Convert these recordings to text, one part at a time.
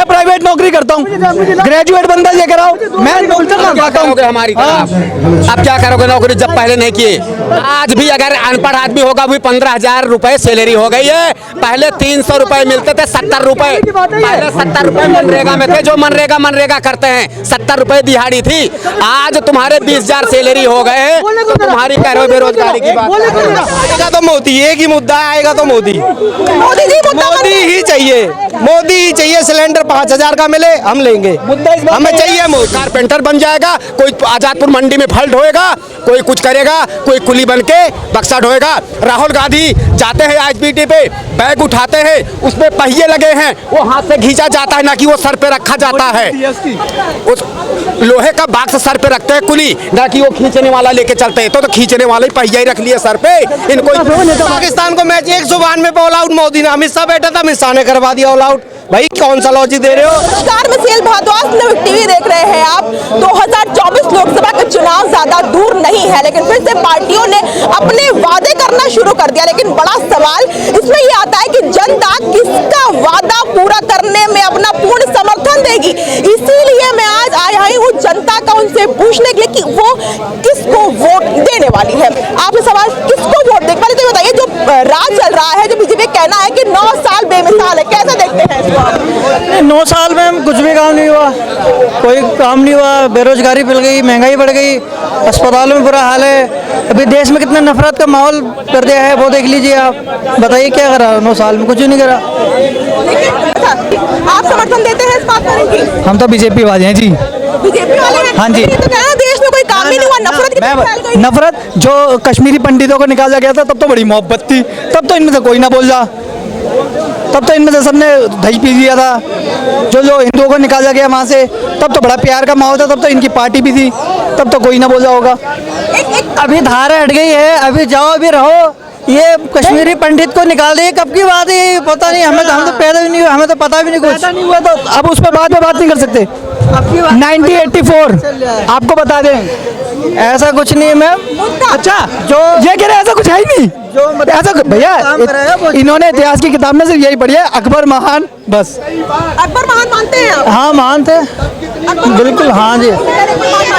Private नौकरी करता हूँ, ग्रेजुएट बंदा लेकर आओ, मैं क्या करोगे हमारी तरफ? अब क्या करोगे नौकरी जब पहले नहीं किए? आज भी अगर अनपढ़ आदमी होगा भी 15,000 रुपए सैलरी हो गई है। पहले 300 रुपए मिलते थे, 70 रुपए, पहले 70 रुपए मनरेगा में थे, जो मनरेगा करते हैं, 70 रुपए दिहाड़ी थी। आज तुम्हारे 20,000 सैलरी हो गए, तो तुम्हारी कह रहे हो बेरोजगारी की बात। आएगा तो मोदी, एक ही मुद्दा आएगा तो मोदी ही चाहिए, मोदी ही चाहिए। सिलेंडर 5,000 का मिले हम लेंगे, हमें चाहिए मोदी। कारपेंटर बन जाएगा, कोई आजादपुर मंडी में फल ढोएगा, कोई कुछ करेगा, कोई कुली बन के बक्सा ढोएगा। राहुल गांधी जाते हैं आईपीटी पे, बैग उठाते हैं, उसमें पहिए लगे हैं, वो हाथ से खींचा जाता है, ना कि वो सर पे रखा जाता है। उस लोहे का बाक्स सर पे रखते हैं कुली, ना कि वो खींचने वाला लेके चलते हैं। तो खींचने वाला ही पहिया ही रख लिए सर पे। इनको पाकिस्तान को मैच 192 पे ऑल आउट मोदी ने, अमित शाह बैठा था, अमित शाह ने करवा दिया ऑल आउट। भाई कौन सा लॉजिक दे रहे हो? नमस्कार, मैं सीएल भारद्वाज, टीवी देख रहे हैं आप। 2024 लोकसभा का चुनाव ज्यादा दूर नहीं है, लेकिन फिर से पार्टियों ने अपने वादे करना शुरू कर दिया। लेकिन बड़ा सवाल इसमें ये आता है कि जनता किसका वादा पूरा करने में अपना पूर्ण समर्थन देगी। इसीलिए मैं आज आई हूँ जनता का उनसे पूछने के लिए कि वो किसको वोट देने वाली है। आपने सवाल किसको वोट देने वाले, तो बताइए, जो राज चल रहा है, जो बीजेपी कहना है कि 9 साल बेमिसाल है, कैसा देखते हैं इसको? 9 साल में कुछ भी काम नहीं हुआ, कोई काम नहीं हुआ, बेरोजगारी बढ़ गई, महंगाई बढ़ गई, अस्पतालों में बुरा हाल है। अभी देश में कितना नफरत का माहौल कर दिया है, वो देख लीजिए आप। बताइए क्या करा 9 साल में? कुछ नहीं करा। आप समर्थन देते हैं इस बात पर? हम तो बीजेपी वाले हैं जी। बीजेपी वाले हैं? हाँ जी। तो कह रहे हैं देश में कोई काम ही नहीं हुआ, नफरत कितनी फैल गई। नफरत जो कश्मीरी पंडितों को निकाला गया था तब तो बड़ी मोहब्बत थी, तब तो इनमें से कोई ना बोल रहा, तब तो इनमें से सबने दही पी लिया था। जो हिंदुओं को निकाला गया वहाँ से, तब तो बड़ा प्यार का माहौल था, तब तो इनकी पार्टी भी थी, तब तो कोई ना बोला होगा। अभी धारा हट गई है, अभी जाओ, अभी रहो। ये कश्मीरी पंडित को निकाल दिए, कब की बात है पता नहीं, हम तो पैदा भी नहीं हुआ, हमें तो पता भी नहीं, कुछ नहीं हुआ, तो अब उस पर बात नहीं कर सकते। 1984 आपको बता दें, ऐसा कुछ नहीं है मैम। अच्छा, जो ये कह रहे हैं ऐसा कुछ है ही नहीं, जो ऐसा भैया इन्होंने इतिहास की किताब में सिर्फ यही पढ़ी है, अकबर महान, बस। अकबर महान मानते हैं आप? हाँ मानते, बिल्कुल, हाँ जी।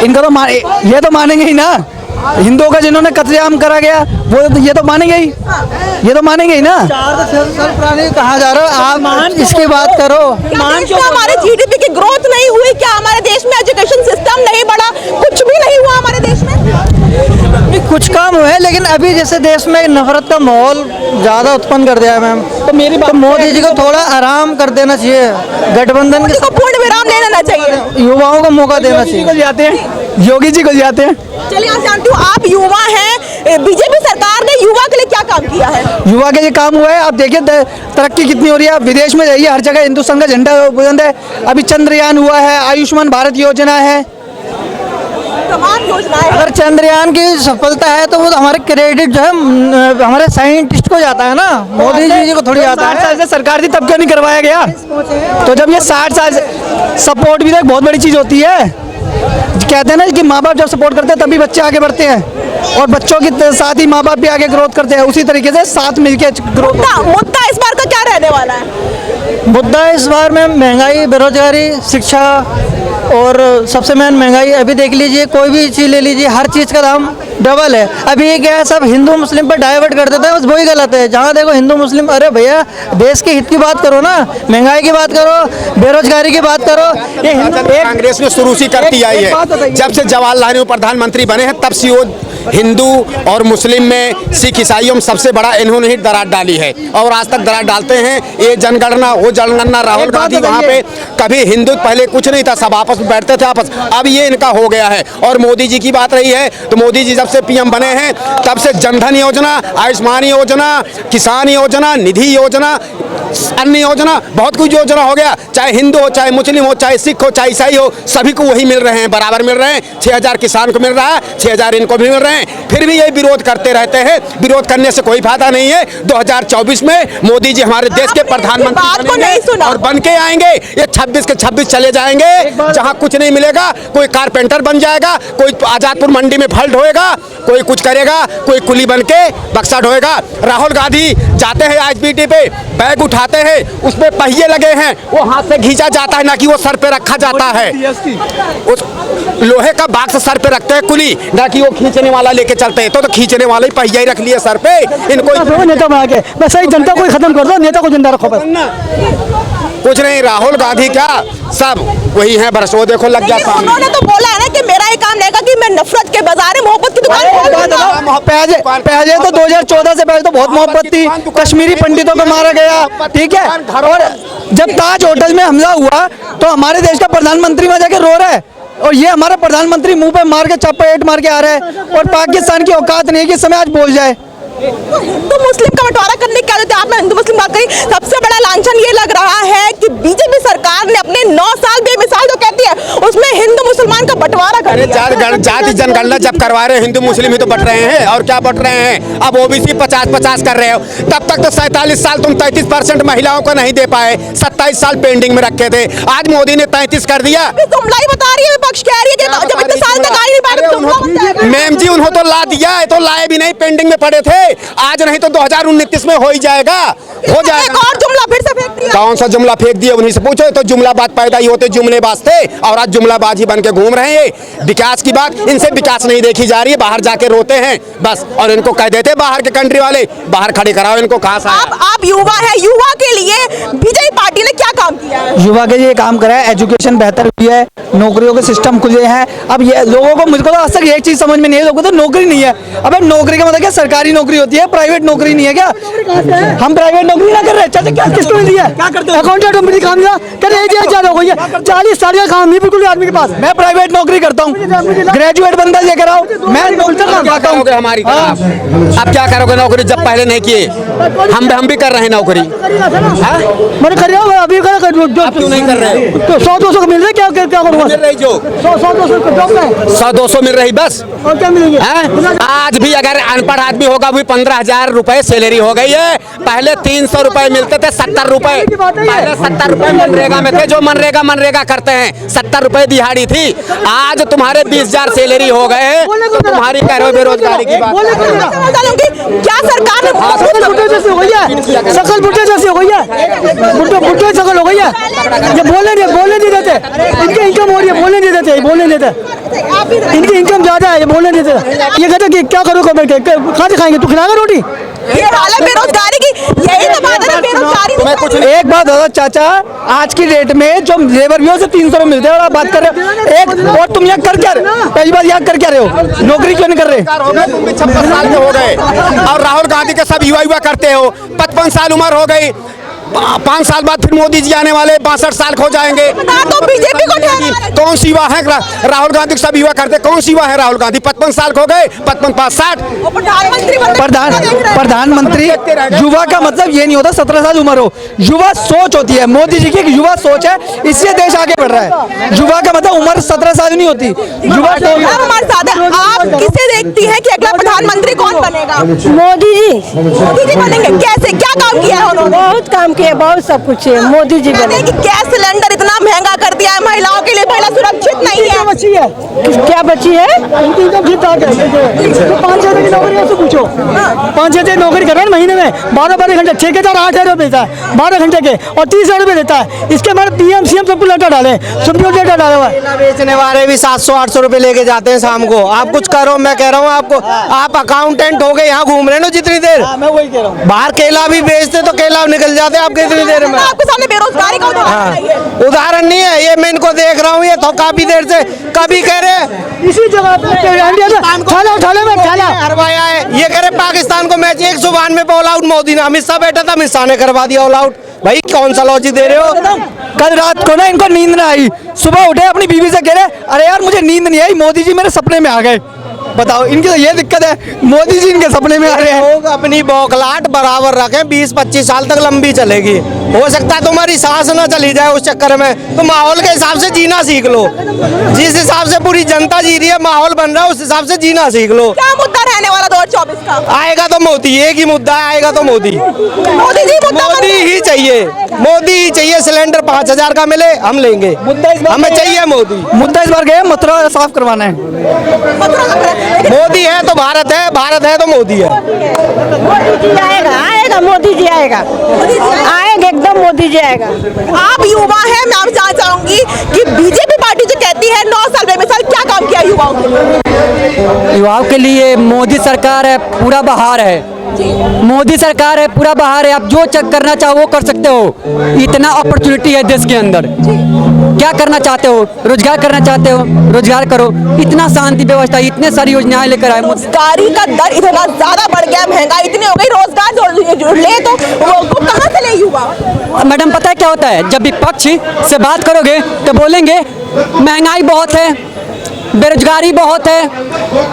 इनका तो ये तो मानेंगे ही ना, हिंदुओं का जिन्होंने कत्लेआम करा गया, वो ये तो मानेंगे ही, ये तो मानेंगे ही ना। 4 साल पुराने कहा जा रहा है, आप इसकी बात करो। हमारे जीडीपी की ग्रोथ नहीं हुई क्या? हमारे देश में एजुकेशन सिस्टम नहीं बढ़ा, कुछ भी नहीं हुआ हमारे देश में? कुछ काम हुए, लेकिन अभी जैसे देश में नफरत का माहौल ज्यादा उत्पन्न कर दिया है मैम, तो मेरी बात, तो मोदी जी को थोड़ा आराम कर देना चाहिए, गठबंधन को पूर्ण विराम ले लेना चाहिए, युवाओं को मौका देना चाहिए। योगी जी को जाते हैं। चलिए, आप जानती हूँ आप युवा हैं, बीजेपी सरकार ने युवा के लिए क्या काम किया है? युवा के लिए काम हुआ है, आप देखिए तरक्की कितनी हो रही है। आप विदेश में जाइए, हर जगह हिंदुस्तान का झंडा बुलंद है। अभी चंद्रयान हुआ है, आयुष्मान भारत योजना है, तमाम योजनाएं। अगर चंद्रयान की सफलता है तो वो हमारे क्रेडिट जो है हमारे साइंटिस्ट को जाता है ना, मोदी जी को थोड़ी आता है। 60 साल से सरकार थी तब क्यों नहीं करवाया गया? तो जब ये 60 साल सपोर्ट भी तो एक बहुत बड़ी चीज होती है। कहते हैं ना कि माँ बाप जब सपोर्ट करते हैं तभी बच्चे आगे बढ़ते हैं, और बच्चों के साथ ही माँ बाप भी आगे ग्रोथ करते हैं, उसी तरीके से साथ मिलकर ग्रोथ। मुद्दा इस बार का क्या रहने वाला है? मुद्दा इस बार में महंगाई, बेरोजगारी, शिक्षा, और सबसे मेन महंगाई। अभी देख लीजिए, कोई भी चीज़ ले लीजिए, हर चीज़ का दाम डबल है। अभी ये क्या है, सब हिंदू मुस्लिम पर डाइवर्ट कर देते हैं, बस वही गलत है। जहाँ देखो हिंदू मुस्लिम, अरे भैया देश के हित की बात करो ना, महंगाई की बात करो, बेरोजगारी की बात करो। ये कांग्रेस ने शुरू से करती आई है, जब से जवाहरलाल नेहरू प्रधानमंत्री बने हैं तब से वो हिंदू और मुस्लिम में, सिख ईसाइयों में सबसे बड़ा इन्होंने ही दरार डाली है, और आज तक दरार डालते हैं। ये जनगणना, वो जनगणना, राहुल गांधी वहाँ पे कभी हिंदू पहले कुछ नहीं था, सब आपस में बैठते थे आपस, अब ये इनका हो गया है। और मोदी जी की बात रही है तो मोदी जी जब से पीएम बने हैं तब से जनधन योजना, आयुष्मान योजना, किसान योजना, निधि योजना, अन्य योजना, बहुत कुछ योजना हो गया। चाहे हिंदू हो, चाहे मुस्लिम हो, चाहे सिख हो, चाहे ईसाई हो, सभी को वही मिल रहे हैं, बराबर मिल रहे हैं। 6,000 किसान को मिल रहा है, 6,000 इनको भी मिल रहा है। रहे हैं, फिर भी ये विरोध करते रहते हैं। विरोध करने से कोई फायदा नहीं है। 2024 में मोदी जी हमारे देश के प्रधानमंत्री बनेंगे और बन के आएंगे। ये 26 के 26 चले जाएंगे, जहां कुछ नहीं मिलेगा। कोई कारपेंटर बन जाएगा, कोई आजादपुर मंडी में फल ढोएगा, कोई कुछ करेगा, कोई कुली बन के बक्सा ढोएगा। राहुल गांधी जाते हैं आईएसबीटी पे, बैग उठाते हैं, उसमें पहिए लगे हैं, वो हाथ से खींचा जाता है, ना कि वो सर पे रखा जाता है। उस लोहे का बाक्स सर पे रखते हैं कुली, ना कि वो खींचने वाला लेके चलते हैं। तो खींचने वाला ही पहिया ही रख लिए सर पे। इनको नेता बना के बस सही जनता को खत्म कर दो, नेता को जिंदा रखो बस। कुछ नहीं, राहुल गांधी क्या सब वही है, बरस वो देखो लग गया सामने। उन्होंने तो बोला है ना कि मेरा ये काम रहेगा कि मैं नफरत के बाजार में मोहब्बत की दुकान खोल दूंगा। पहले तो 2014 से पहले तो बहुत मोहब्बत थी, कश्मीरी पंडितों को मारा गया, ठीक है। और जब ताज होटल में हमला हुआ तो हमारे देश का प्रधानमंत्री वहां जाके रो रहा है, और ये हमारा प्रधानमंत्री मुंह पे मार के चपेट मार के आ रहा है, और पाकिस्तान की औकात नहीं है कि इस समय आज बोल जाए। हिंदू मुस्लिम का बंटवारा करने की आदत है। आपने हिंदू मुस्लिम बात कही, सबसे बड़ा लांछन ये लग रहा है कि बीजेपी सरकार ने अपने 9 साल बेमिसाल जो कहती है उसमें हिंदू मुसलमान का बंटवारा कर दिया। जाति जनगणना जब करवा रहे हिंदू मुस्लिम ही तो बट रहे हैं, और क्या बट रहे हैं। अब ओबीसी 50-50 कर रहे हो, तब तक तो 47 साल तुम 33% महिलाओं को नहीं दे पाए, 27 साल पेंडिंग में रखे थे। आज मोदी ने 33 कर दिया। जुमला ही बता रही है, विपक्ष कह रही है कि जब इतने साल तक आ ही नहीं पाए। मैम जी उन्होंने तो ला दिया है, तो लाए भी नहीं, पेंडिंग में पड़े थे। आज नहीं तो 2029 में हो ही जाएगा, हो जाएगा। एक और जुमला फिर से फेंक दिया। कौन सा जुमला फेंक दिया, उन्हीं से पूछो। तो जुमलाबाज पैदा ही होते जुमलेबाज थे, और आज जुमलाबाज ही बन के घूम रहे हैं। विकास की बात इनसे विकास नहीं देखी जा रही है, बाहर जाके रोते हैं बस, और इनको कह देते बाहर के कंट्री वाले बाहर खड़े कराओ इनको। कहाँ से आप युवा है, युवा के लिए बीजेपी पार्टी ने क्या काम किया है? युवा के लिए काम करा है, एजुकेशन बेहतर हुई है, नौकरियों के सिस्टम खुले हैं। अब ये लोगों को, मुझको तो आज तक एक चीज समझ में नहीं है, लोगों को तो नौकरी नहीं है। अब नौकरी का मतलब क्या, सरकारी नौकरी होती है, प्राइवेट नौकरी नहीं है क्या? हम प्राइवेट नौकरी ना कर रहे, चाचा क्या किसको मिली है? क्या करते हो? अकाउंटेंट कंपनी काम कर रहे हैं, ज्यादा हो गई है, 40 साल का काम नहीं बिल्कुल आदमी के पास। मैं प्राइवेट नौकरी करता हूँ, ग्रेजुएट बंदा लेकर आओ, मैं क्या करोगे हमारी तरफ? अब क्या करोगे नौकरी जब पहले नहीं किए? हम भी कर रहे हैं नौकरी, मैंने कर रहा हूँ अभी, क्यों नहीं कर रहे? तो 100-200 मिल रहे, क्या करूँगा? मिल रही जो 100-200 मिल रही बस, और क्या मिलेंगे? आज भी अगर अनपढ़ आदमी होगा भी 15,000 रुपए सैलरी हो गई है। पहले 300 रुपए मिलते थे, 70 रुपए, पहले 70 रुपए मनरेगा में थे, जो मनरेगा करते हैं, 70 रुपए दिहाड़ी थी। आज तुम्हारे 20,000 सैलरी हो गए, तो तुम्हारी कह रहे हो बेरोजगारी की बात। क्या सरकार ने सकल बुढ़े जैसी हो गई है, सकल बुढ़े जैसी हो गई है, बुढ़े सकल हो गई है। ये बोलने नहीं देते, इनकी इनकम हो रही है, बोलने नहीं देते, इनकी इनकम ज्यादा है, ये बोलने नहीं देते। ये कहते कि क्या करोगे बैठ के, कहाँ से खाएंगे, तू खिलाएगा रोटी? ये हाल है बेरोजगारी की, यही तो बात है, बेरोजगारी। एक बात होता चाचा, आज की डेट में जो लेबर भी हो 300 में मिलते हैं, और आप बात कर रहे हो एक, और तुम यहाँ कर क्या रहे हो? पहली बात यहाँ कर क्या रहे हो? नौकरी क्यों नहीं कर रहे? तुम भी 56 साल के हो गए, और राहुल गांधी के सब युवा करते हो। 55 साल उम्र हो गई, 5 साल बाद फिर मोदी जी आने वाले, 62 साल हो जाएंगे। तो बीजेपी को कौन सी युवा है? राहुल गांधी सब युवा करते, कौन सी युवा है राहुल गांधी? 55 साल हो गए, 55-60। प्रधानमंत्री युवा का मतलब ये नहीं होता 17 साल उम्र हो, युवा सोच होती है। मोदी जी की एक युवा सोच है, इसलिए देश आगे बढ़ रहा है। युवा का मतलब उम्र 17 साल नहीं होती, युवा सोच। हमारे साथ है, आप किसे देखती हैं कि अगला प्रधानमंत्री कौन बनेगा? मोदी मोदी जी बनेंगे। कैसे, क्या काम किया है उन्होंने? बहुत काम किए, बहुत सब कुछ है, मोदी जी कहते हैं कि गैस सिलेंडर इतना महंगा कर दिया है महिलाओं के लिए, महिला सुरक्षित नहीं है। बची है, क्या बची है? 5-6 की नौकरी है, पूछो 5-6 नौकरी कर रहे हैं महीने में, 12 घंटे, 6,800 देता है 12 घंटे के, और 30,000 रुपये देता है। इसके बाद PM CM सबको लेटर डाले, सुप्रीम लेटर डाला हुआ है। बेचने वाले भी 700-800 रुपए लेके जाते हैं शाम को। आप कुछ करो, मैं कह रहा हूँ आपको, आप अकाउंटेंट हो गए, यहाँ घूम रहे हो जितनी देर, मैं वही कह रहा हूँ, बाहर केला भी बेचते तो केला निकल जाते आपके इतनी देर में। आपके सामने बेरोजगारी का उदाहरण है। उदाहरण नहीं है ये, मैं इनको देख रहा हूँ, ये तो काफी देर से कभी कह रहे इसी जगह थाला में थाला हरवाया है, ये कह रहे पाकिस्तान को मैच 152 में ऑल आउट मोदी ने, अमित शाह बैठा था, अमित शाह ने करवा दिया ऑल आउट। भाई कौन सा लॉजिक दे रहे हो? कल रात को ना इनको नींद ना आई, सुबह उठे अपनी बीवी से कह रहे अरे यार मुझे नींद नहीं आई, मोदी जी मेरे सपने में आ गए। बताओ, इनकी तो ये दिक्कत है, मोदी जी इनके सपने में आ रहे हैं। लोग अपनी बौखलाहट बराबर रखें, 20-25 साल तक लंबी चलेगी। हो सकता है तुम्हारी सांस ना चली जाए उस चक्कर में, तो माहौल के हिसाब से जीना सीख लो। जिस हिसाब से पूरी जनता जी रही है, माहौल बन रहा है, उस हिसाब से जीना सीख लो। क्या मुद्दा रहने वाला 2024 का? आएगा तो मोदी, एक ही मुद्दा आएगा तो मोदी। मोदी जी मुद्दा बन मोदी गए। ही चाहिए, मोदी ही चाहिए। सिलेंडर 5000 का मिले, हम लेंगे। हमें चाहिए मोदी। मुद्दा इस बार गए मथुरा साफ करवाना है। मोदी है तो भारत है, भारत है तो मोदी है। मोदी जी आएगा, आएगा मोदी जी आएगा, आएगा एकदम मोदी जी आएगा। आप युवा हैं, मैं आप जानना चाहूंगी कि बीजेपी पार्टी जो कहती है 9 साल बेमिसाल क्या काम किया युवाओं के लिए? युवाओं के लिए मोदी सरकार है, पूरा बहार है। मोदी सरकार है, पूरा बहार है। आप जो चेक करना चाहो वो कर सकते हो। इतना अपॉर्चुनिटी है देश के अंदर। क्या करना चाहते हो? रोजगार करना चाहते हो, रोजगार करो। इतना शांति व्यवस्था, इतने सारी योजनाएं लेकर आए। रोजगारी का दर इतना ज्यादा बढ़ गया, महंगाई इतनी हो गई, रोजगार जो ले तो वो कहाँ से ले युवा? मैडम पता है क्या होता है, जब विपक्ष से बात करोगे तो बोलेंगे महंगाई बहुत है, बेरोजगारी बहुत है।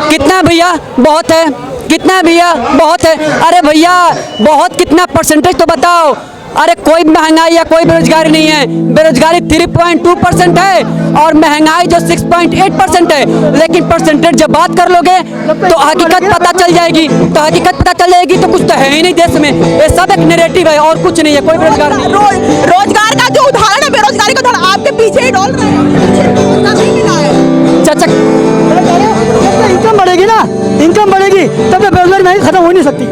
कितना भैया बहुत है? कितना भैया बहुत है? अरे भैया बहुत कितना परसेंटेज तो बताओ। अरे कोई महंगाई या कोई बेरोजगारी नहीं है। बेरोजगारी 3.2% है और महंगाई जो 6.8% है। लेकिन परसेंटेज जब बात कर लोगे तो हकीकत पता चल जाएगी। तो हकीकत पता चल जाएगी तो कुछ तो है ही नहीं देश में। ये सब एक नैरेटिव है और कुछ नहीं है, कोई बेरोजगार नहीं है। रोजगार का जो उदाहरण है, बेरोजगारी का उदाहरण आपके पीछे ही डोल रहे हैं। नहीं मिला है। चाचा इनकम बढ़ेगी ना, इनकम बढ़ेगी तब तो बेरोजगारी नहीं खत्म हो नहीं सकती।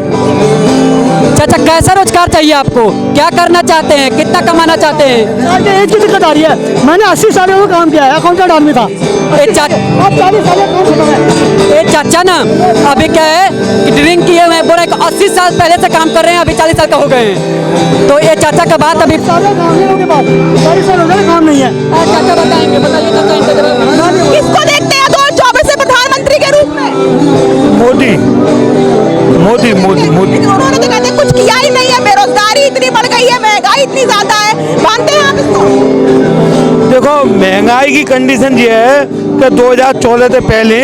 चाचा कैसा रोजगार चाहिए आपको? क्या करना चाहते हैं? कितना कमाना चाहते हैं? आज एज की दिक्कत आ रही है। मैंने 80 साल का काम किया है, अकाउंटेंट आदमी था। ए चाचा, अब 40 साल का काम खत्म है। ए चाचा ना अभी क्या है कि ड्रिंक किए हुए हैं, बोल रहे हैं कि 80 साल पहले से काम कर रहे हैं, अभी 40 साल का हो गए हैं। तो ये चाचा का बात अभी साल का काम नहीं होने के बाद 40 साल हो गए, काम नहीं है। चाचा बताएंगे, बताइए चाचा इनका जवाब। किसको देखते हैं 2024 से प्रधानमंत्री के रूप में? मोदी मोदी मोदी मोदी। लेकिन उन्होंने तो कहते हैं कुछ किया ही नहीं है, बेरोजगारी इतनी बढ़ गई है, महंगाई इतनी ज्यादा है। मानते हैं आप इसको? देखो महंगाई की कंडीशन ये है कि 2014 से पहले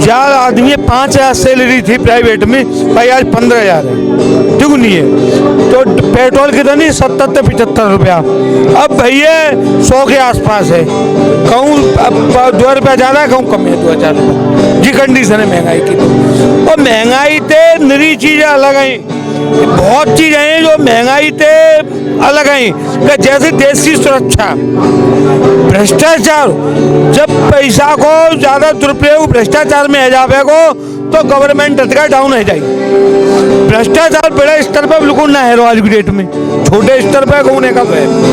चार आदमी 5,000 सैलरी थी प्राइवेट में, भाई आज 15,000 है, दुगनी है। तो पेट्रोल कितनी 70 से 75 रुपया, अब भैया 100 के आसपास है। कहूँ 2 रुपया ज़्यादा, कहूँ कम है 2000 रुपये। जी कंडीशन है महंगाई की। और महंगाई ते नई चीज़ें अलग हैं, बहुत चीज़ें हैं जो महंगाई ते अलग हैं कि जैसे देश की सुरक्षा, भ्रष्टाचार। जब पैसा को ज़्यादा दुरुपयोग भ्रष्टाचार में है जाएगा तो गवर्नमेंट अधिकार डाउन है जाएगी। भ्रष्टाचार बड़े स्तर पर बिल्कुल ना है आज की डेट में, छोटे स्तर पर होने का तो है।